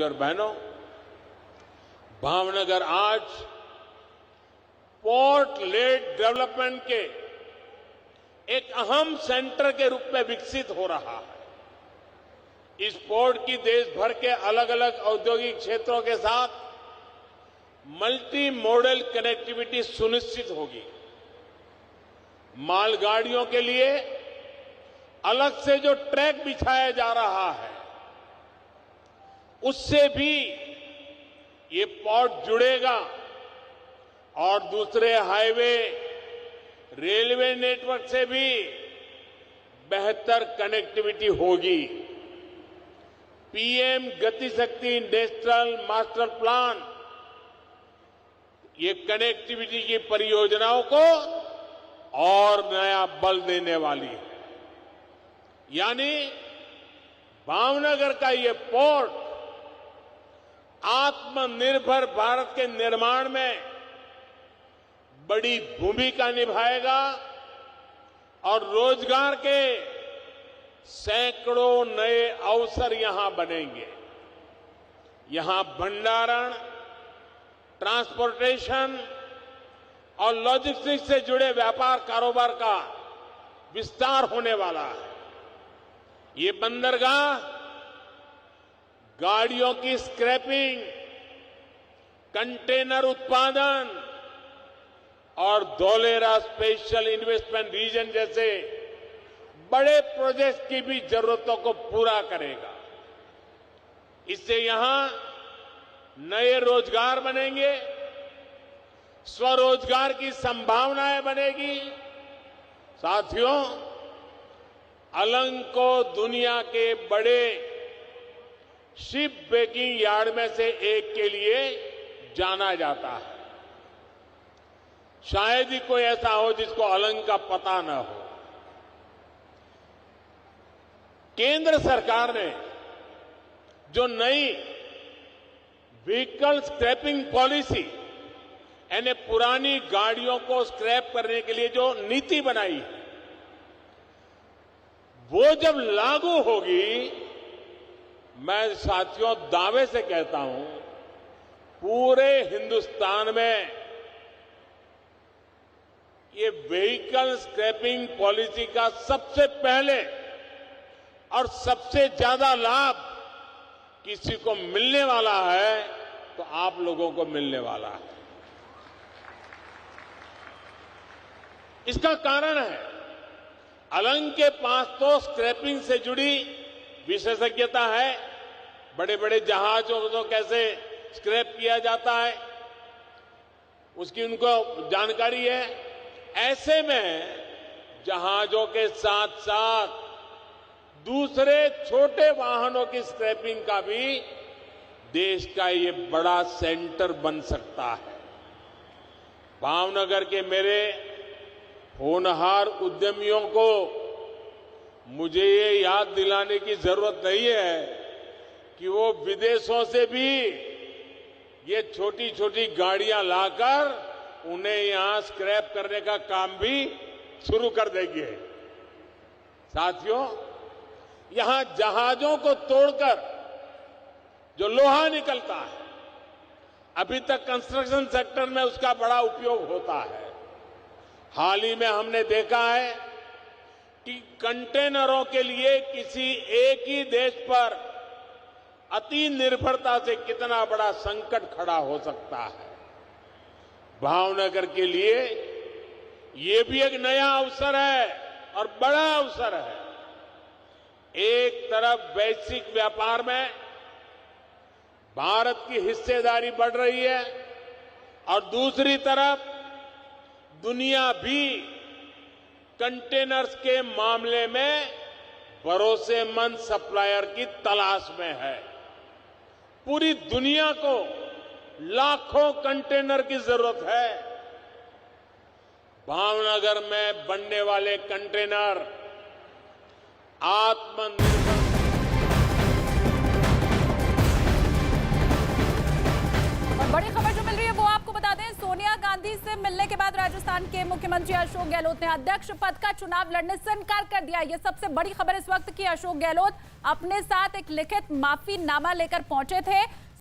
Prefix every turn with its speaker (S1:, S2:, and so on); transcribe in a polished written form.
S1: और बहनों, भावनगर आज पोर्ट लेड डेवलपमेंट के एक अहम सेंटर के रूप में विकसित हो रहा है। इस पोर्ट की देश भर के अलग अलग औद्योगिक क्षेत्रों के साथ मल्टी मॉडल कनेक्टिविटी सुनिश्चित होगी। मालगाड़ियों के लिए अलग से जो ट्रैक बिछाया जा रहा है, उससे भी ये पोर्ट जुड़ेगा और दूसरे हाईवे, रेलवे नेटवर्क से भी बेहतर कनेक्टिविटी होगी। पीएम गति शक्ति नेशनल मास्टर प्लान ये कनेक्टिविटी की परियोजनाओं को और नया बल देने वाली है। यानी भावनगर का ये पोर्ट आत्मनिर्भर भारत के निर्माण में बड़ी भूमिका निभाएगा और रोजगार के सैकड़ों नए अवसर यहां बनेंगे। यहां भंडारण, ट्रांसपोर्टेशन और लॉजिस्टिक्स से जुड़े व्यापार कारोबार का विस्तार होने वाला है। ये बंदरगाह गाड़ियों की स्क्रैपिंग, कंटेनर उत्पादन और धौलेरा स्पेशल इन्वेस्टमेंट रीजन जैसे बड़े प्रोजेक्ट की भी जरूरतों को पूरा करेगा। इससे यहां नए रोजगार बनेंगे, स्वरोजगार की संभावनाएं बनेगी। साथियों, अलंग को दुनिया के बड़े शिप ब्रेकिंग यार्ड में से एक के लिए जाना जाता है। शायद ही कोई ऐसा हो जिसको अलंग का पता न हो। केंद्र सरकार ने जो नई व्हीकल स्क्रैपिंग पॉलिसी यानी पुरानी गाड़ियों को स्क्रैप करने के लिए जो नीति बनाई है, वो जब लागू होगी, मैं साथियों दावे से कहता हूं, पूरे हिंदुस्तान में ये व्हीकल स्क्रैपिंग पॉलिसी का सबसे पहले और सबसे ज्यादा लाभ किसी को मिलने वाला है तो आप लोगों को मिलने वाला है। इसका कारण है, अलंग के पास तो स्क्रैपिंग से जुड़ी विशेषज्ञता है। बड़े बड़े जहाजों को कैसे स्क्रैप किया जाता है, उसकी उनको जानकारी है। ऐसे में जहाजों के साथ साथ दूसरे छोटे वाहनों की स्क्रैपिंग का भी देश का ये बड़ा सेंटर बन सकता है। भावनगर के मेरे होनहार उद्यमियों को मुझे ये याद दिलाने की जरूरत नहीं है कि वो विदेशों से भी ये छोटी छोटी गाड़ियां लाकर उन्हें यहां स्क्रैप करने का काम भी शुरू कर देंगे। साथियों, यहां जहाजों को तोड़कर जो लोहा निकलता है, अभी तक कंस्ट्रक्शन सेक्टर में उसका बड़ा उपयोग होता है। हाल ही में हमने देखा है कि कंटेनरों के लिए किसी एक ही देश पर अति निर्भरता से कितना बड़ा संकट खड़ा हो सकता है। भावनगर के लिए ये भी एक नया अवसर है और बड़ा अवसर है। एक तरफ वैश्विक व्यापार में भारत की हिस्सेदारी बढ़ रही है और दूसरी तरफ दुनिया भी कंटेनर्स के मामले में भरोसेमंद सप्लायर की तलाश में है। पूरी दुनिया को लाखों कंटेनर की जरूरत है। भावनगर में बनने वाले कंटेनर आत्मनिर्भर।
S2: और बड़ी खबर जो मिल रही है वो आपको बता दें, सोनिया गांधी से मिलने मिलने के बाद राजस्थान के मुख्यमंत्री अशोक गहलोत ने अध्यक्ष पद का चुनाव लड़ने से इनकार कर दिया। ये सबसे बड़ी खबर इस वक्त की अशोक गहलोत अपने साथ एक लिखित माफीनामा लेकर पहुंचे थे